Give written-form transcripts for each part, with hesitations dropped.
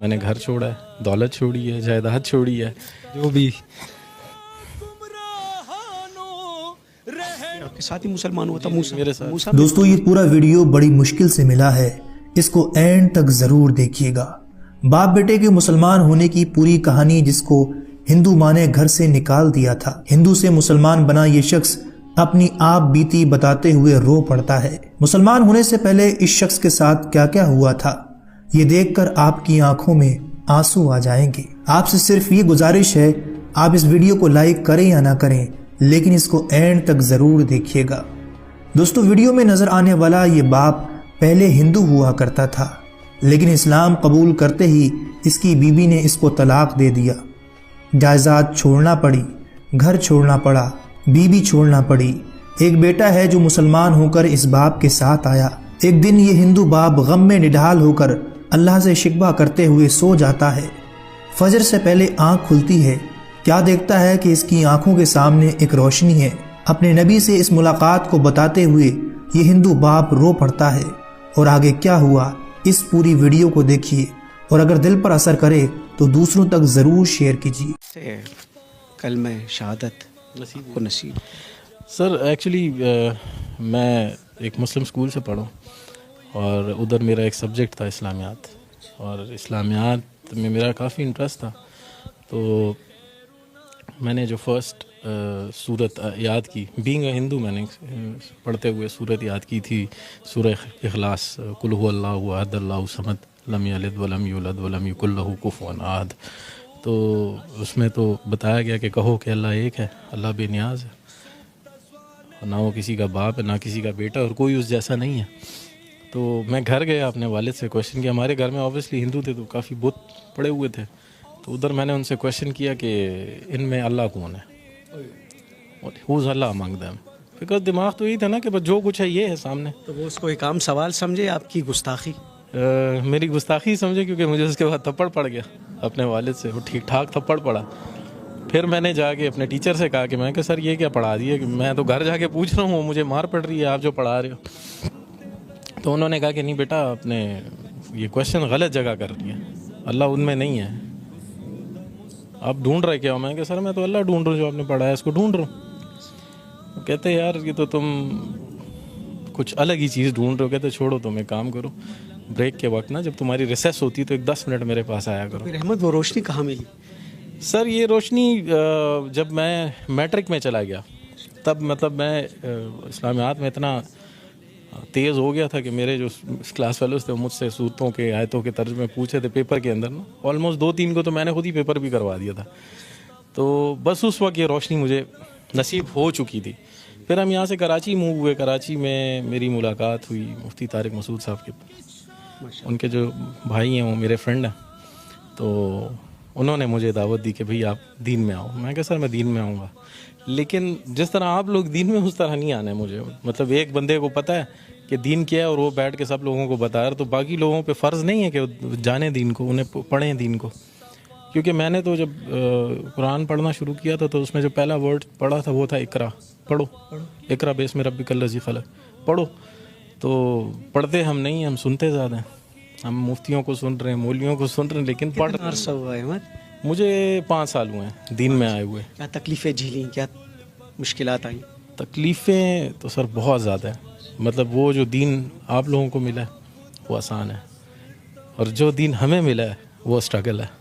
میں نے گھر چھوڑا ہے، دولت چھوڑی ہے، جائیداد چھوڑی ہے، جو بھی آپ کے ساتھ ہی مسلمان ہوا تھا میرے ساتھ۔ موسیٰ دوستو یہ پورا ویڈیو بڑی مشکل سے ملا ہے، اس کو اینڈ تک ضرور دیکھیے گا۔ باپ بیٹے کے مسلمان ہونے کی پوری کہانی جس کو ہندو ماں نے گھر سے نکال دیا تھا، ہندو سے مسلمان بنا یہ شخص اپنی آپ بیتی بتاتے ہوئے رو پڑتا ہے۔ مسلمان ہونے سے پہلے اس شخص کے ساتھ کیا کیا ہوا تھا، یہ دیکھ کر آپ کی آنکھوں میں آنسو آ جائیں گے۔ آپ سے صرف یہ گزارش ہے، آپ اس ویڈیو کو لائک کریں یا نہ کریں لیکن اس کو اینڈ تک ضرور دیکھیے گا۔ دوستو ویڈیو میں نظر آنے والا یہ باپ پہلے ہندو ہوا کرتا تھا، لیکن اسلام قبول کرتے ہی اس کی بیوی نے اس کو طلاق دے دیا، جائیداد چھوڑنا پڑی، گھر چھوڑنا پڑا، بیوی چھوڑنا پڑی۔ ایک بیٹا ہے جو مسلمان ہو کر اس باپ کے ساتھ آیا۔ ایک دن یہ ہندو باپ غم میں نڈھال ہو کر اللہ سے شکوہ کرتے ہوئے سو جاتا ہے۔ فجر سے پہلے آنکھ کھلتی ہے، کیا دیکھتا ہے کہ اس کی آنکھوں کے سامنے ایک روشنی ہے۔ اپنے نبی سے اس ملاقات کو بتاتے ہوئے یہ ہندو باپ رو پڑتا ہے، اور آگے کیا ہوا اس پوری ویڈیو کو دیکھیے، اور اگر دل پر اثر کرے تو دوسروں تک ضرور شیئر کیجیے۔ سے کلمہ شہادت کو نصیب۔ سر ایکچولی میں ایک مسلم اسکول سے پڑھا اور ادھر میرا ایک سبجیکٹ تھا اسلامیات، اور اسلامیات میں میرا کافی انٹرسٹ تھا، تو میں نے جو فرسٹ سورت یاد کی، بینگ اے ہندو، میں نے پڑھتے ہوئے سورت یاد کی تھی، سورہ اخلاص، قل هو اللہ احد اللہ الصمد لم یلد ولم یولد ولم یکن لہ کفوا احد۔ تو اس میں تو بتایا گیا کہ کہو کہ اللہ ایک ہے، اللہ بے نیاز ہے، نہ وہ کسی کا باپ ہے نہ کسی کا بیٹا، اور کوئی اس جیسا نہیں ہے۔ تو میں گھر گیا، اپنے والد سے کویشچن کیا، ہمارے گھر میں آبویسلی ہندو تھے تو کافی بت پڑے ہوئے تھے، تو ادھر میں نے ان سے کویشچن کیا کہ ان میں اللہ کون ہے، ہوز اللہ امنگ دیم، بیکاز دماغ تو یہی تھا نا کہ بس جو کچھ ہے یہ ہے سامنے۔ تو وہ اس کو ایک عام سوال سمجھے، آپ کی گستاخی؟ میری گستاخی سمجھے، کیونکہ مجھے اس کے بعد تھپڑ پڑ گیا اپنے والد سے، وہ ٹھیک ٹھاک تھپڑ پڑا۔ پھر میں نے جا کے اپنے ٹیچر سے کہا کہ میں کہ سر یہ کیا پڑھا دیے، کہ میں تو گھر جا کے پوچھ رہا ہوں، مجھے مار پڑ رہی ہے آپ جو پڑھا رہے ہو۔ تو انہوں نے کہا کہ نہیں بیٹا، آپ نے یہ کویشچن غلط جگہ کر دیا، اللہ ان میں نہیں ہے، آپ ڈھونڈ رہے کیا ہو؟ میں کہ سر میں تو اللہ ڈھونڈ رہا ہوں، جو آپ نے پڑھا ہے اس کو ڈھونڈ رہا ہوں۔ کہتے یار یہ تو تم کچھ الگ ہی چیز ڈھونڈ رہے ہو۔ کہتے چھوڑو، تم ایک کام کرو، بریک کے وقت نا جب تمہاری ریسیس ہوتی تو ایک 10 منٹ میرے پاس آیا کرو۔ پھر احمد وہ روشنی کہاں ملی؟ سر یہ روشنی جب میں میٹرک میں چلا گیا، تب مطلب میں اسلامیات میں اتنا تیز ہو گیا تھا کہ میرے جو کلاس فیلوز تھے وہ مجھ سے صورتوں کے آیتوں کے ترجمے پوچھے تھے پیپر کے اندر نا، آلموسٹ 2-3 کو تو میں نے خود ہی پیپر بھی کروا دیا تھا۔ تو بس اس وقت یہ روشنی مجھے نصیب ہو چکی تھی۔ پھر ہم یہاں سے کراچی موو ہوئے، کراچی میں میری ملاقات ہوئی مفتی طارق مسعود صاحب کے، ان کے جو بھائی ہیں وہ میرے فرینڈ ہیں، تو انہوں نے مجھے دعوت دی کہ بھئی آپ دین میں آؤ۔ میں کہا سر میں دین میں آؤں گا، لیکن جس طرح آپ لوگ دین میں اس طرح نہیں آنا ہے مجھے۔ مطلب ایک بندے کو پتہ ہے کہ دین کیا ہے اور وہ بیٹھ کے سب لوگوں کو بتا رہا، تو باقی لوگوں پہ فرض نہیں ہے کہ وہ جانیں دین کو، انہیں پڑھیں دین کو۔ کیونکہ میں نے تو جب قرآن پڑھنا شروع کیا تھا تو اس میں جو پہلا ورڈ پڑھا تھا وہ تھا اقرا، پڑھو، اقرا باسم ربک الذی خلق، پڑھو۔ تو پڑھتے ہم نہیں، ہم سنتے زیادہ ہیں، ہم مفتیوں کو سن رہے ہیں، مولویوں کو سن رہے ہیں، لیکن پڑھ کتنا عرصہ ہوا ہے احمد؟ مجھے 5 سال ہوئے ہیں دین میں آئے ہوئے۔ کیا تکلیفیں جھیلیں، کیا مشکلات آئیں؟ تکلیفیں تو سر بہت زیادہ ہیں، مطلب وہ جو دین آپ لوگوں کو ملا ہے وہ آسان ہے، اور جو دین ہمیں ملا ہے وہ اسٹرگل ہے۔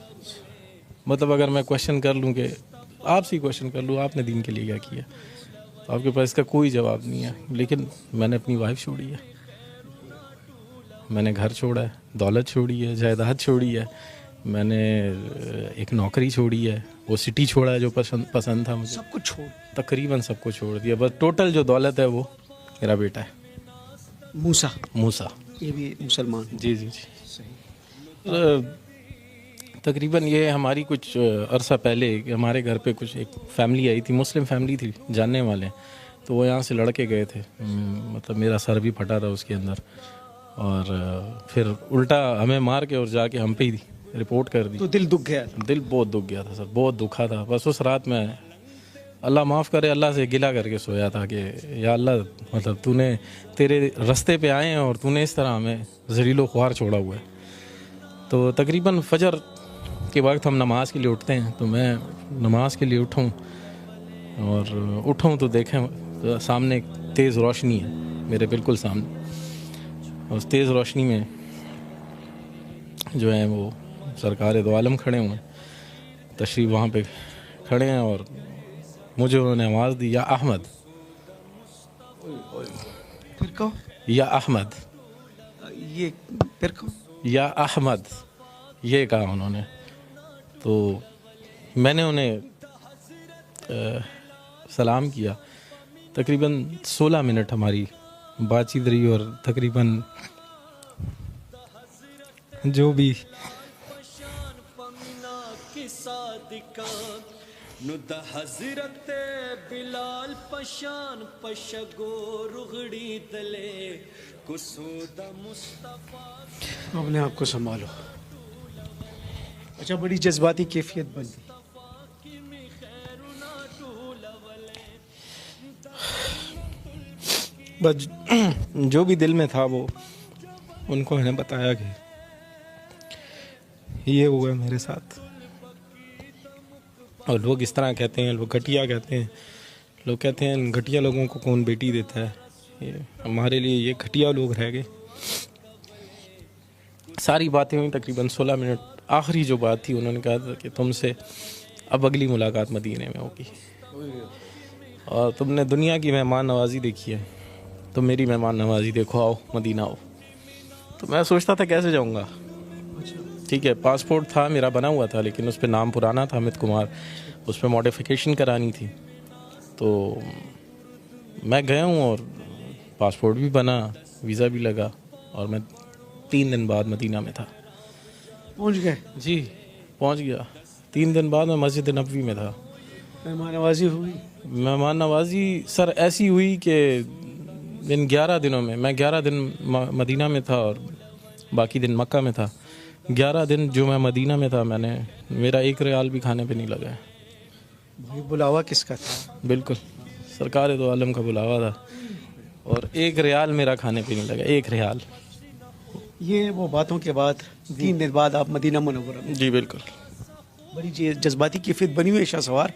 مطلب اگر میں کویشچن کر لوں کہ آپ سے ہی کویشچن کر لوں آپ نے دین کے لیے کیا کیا، تو آپ کے پاس اس کا کوئی جواب نہیں ہے۔ لیکن میں نے اپنی وائف چھوڑی ہے، میں نے گھر چھوڑا ہے، دولت چھوڑی ہے، جائیداد چھوڑی ہے، میں نے ایک نوکری چھوڑی ہے، وہ سٹی چھوڑا ہے جو پسند تھا مجھے، سب کچھ چھوڑ، تقریباً سب کو چھوڑ دیا، بس ٹوٹل جو دولت ہے وہ میرا بیٹا ہے موسیٰ، موسیٰ۔ یہ بھی مسلمان؟ جی جی جی۔ صحیح۔ تقریباً یہ ہماری کچھ عرصہ پہلے ہمارے گھر پہ کچھ ایک فیملی آئی تھی، مسلم فیملی تھی، جاننے والے، تو وہ یہاں سے لڑکے گئے تھے، مطلب میرا سر بھی پھٹا تھا اس کے اندر، اور پھر الٹا ہمیں مار کے اور جا کے ہم پہ ہی رپورٹ کر دی۔ تو دل دکھ گیا؟ دل بہت دکھ گیا تھا سر، بہت دکھا تھا۔ بس اس رات میں اللہ معاف کرے اللہ سے گلہ کر کے سویا تھا کہ یا اللہ، مطلب تو نے تیرے رستے پہ آئے ہیں اور تو نے اس طرح ہمیں ذلیل و خوار چھوڑا ہوا ہے۔ تو تقریباً فجر کے وقت ہم نماز کے لیے اٹھتے ہیں. تو میں نماز کے لیے اٹھوں تو دیکھیں تو سامنے ایک تیز روشنی ہے میرے بالکل سامنے. اس تیز روشنی میں جو ہیں وہ سرکار دو عالم کھڑے ہوئے ہیں, تشریف وہاں پہ کھڑے ہیں, اور مجھے انہوں نے آواز دی, یا احمد, پھر کہو, یا احمد, یہ پھر کہو. یا احمد, یہ کہا انہوں نے. تو میں نے انہیں سلام کیا. تقریباً 16 منٹ ہماری بات چیت رہی, اور تقریباً جو بھی حضرت بلال پشان پشگو رغڑی دلے کسود مصطفیٰ. اپنے آپ کو سنبھالو. اچھا, بڑی جذباتی کیفیت بن گئی. بس جو بھی دل میں تھا وہ ان کو میں نے بتایا کہ یہ ہوا ہے میرے ساتھ. اور لوگ اس طرح کہتے ہیں, لوگ گھٹیا کہتے ہیں, لوگ کہتے ہیں گھٹیا لوگوں کو کون بیٹی دیتا ہے. ہمارے لیے یہ گھٹیا لوگ رہ گئے. ساری باتیں ہوئیں تقریباً 16 منٹ. آخری جو بات تھی انہوں نے کہا تھا کہ تم سے اب اگلی ملاقات مدینے میں ہوگی, اور تم نے دنیا کی مہمان نوازی دیکھی ہے, تو میری مہمان نوازی دیکھو, آؤ مدینہ آؤ. تو میں سوچتا تھا کیسے جاؤں گا. ٹھیک ہے, پاسپورٹ تھا میرا بنا ہوا تھا, لیکن اس پہ نام پرانا تھا امیت کمار, اس پہ ماڈیفیکیشن کرانی تھی. تو میں گیا ہوں اور پاسپورٹ بھی بنا, ویزا بھی لگا, اور میں 3 دن بعد مدینہ میں تھا. پہنچ گئے؟ جی پہنچ گیا. 3 دن بعد میں مسجد نبوی میں تھا. مہمان نوازی ہوئی؟ مہمان نوازی سر ایسی ہوئی کہ ان 11 دنوں میں 11 دن مدینہ میں تھا اور باقی دن مکہ میں تھا. 11 دن جو میں مدینہ میں تھا, میرا 1 ریال بھی کھانے پہ نہیں لگا ہے. بھائی بلاوا کس کا تھا؟ بالکل سرکار دو عالم کا بلاوا تھا, اور 1 ریال میرا کھانے پہ نہیں لگا, 1 ریال. یہ وہ باتوں کے بعد 3 دن بعد آپ مدینہ منورہ میں. جی بالکل. بڑی جذباتی کیفیت بنی ہوئی ہے. شاہ سوار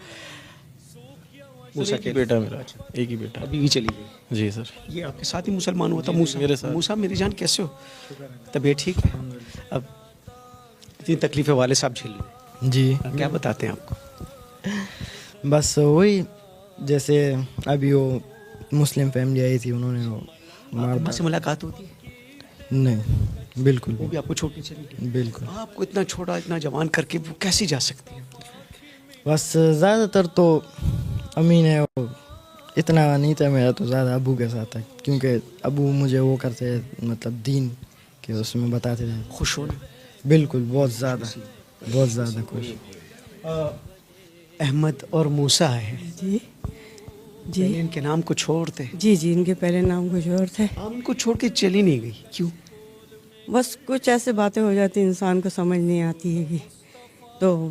موسیٰ ایک ہی بیٹا میرا, ایک ہی بیٹا. ابھی بھی چلی گئی. جی سر. یہ آپ کے ساتھ ہی مسلمان ہوا تھا موسیٰ؟ میرے ساتھ. موسیٰ میری جان کیسے ہو؟ طبیعت ٹھیک ہے؟ اب اتنی تکلیفیں والد صاحب جھیل لیں. جی کیا بتاتے ہیں آپ کو؟ بس وہی جیسے ابھی وہ مسلم فیملی آئی تھی, انہوں نے وہ ماں سے ملاقات ہوتی ہے؟ نہیں بالکل وہ بھی آپ کو چھوڑ کے چلی گئی؟ بالکل. آپ کو اتنا چھوٹا اتنا جوان کر کے وہ کیسے جا سکتی ہے؟ بس زیادہ تر تو امی نے وہ اتنا نہیں تھا میرا, تو زیادہ ابو کے ساتھ تھا, کیونکہ ابو مجھے وہ کرتے مطلب دین کے اس میں بتاتے تھے. خوش ہونا؟ بالکل, بہت زیادہ خوش. احمد اور موسیٰ ہے. جی جی. ان کے نام کو چھوڑتے؟ جی جی, ان کے پہلے نام کچھ اور تھے. آپ ان کو چھوڑ کے چلی نہیں گئی, کیوں؟ بس کچھ ایسے باتیں ہو جاتی انسان کو سمجھ نہیں آتی ہے, تو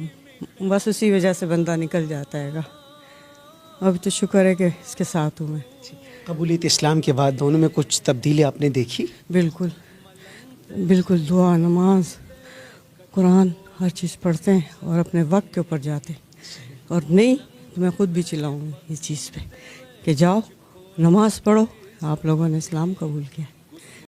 بس اسی وجہ سے بندہ نکل جاتا ہے گا. ابھی تو شکر ہے کہ اس کے ساتھ ہوں میں. قبولیت اسلام کے بعد دونوں میں کچھ تبدیلی آپ نے دیکھی؟ بالکل بالکل. دعا, نماز, قرآن ہر چیز پڑھتے ہیں اور اپنے وقت کے اوپر جاتے ہیں. اور نہیں تو میں خود بھی چلاؤں گی اس چیز پہ کہ جاؤ نماز پڑھو, آپ لوگوں نے اسلام قبول کیا.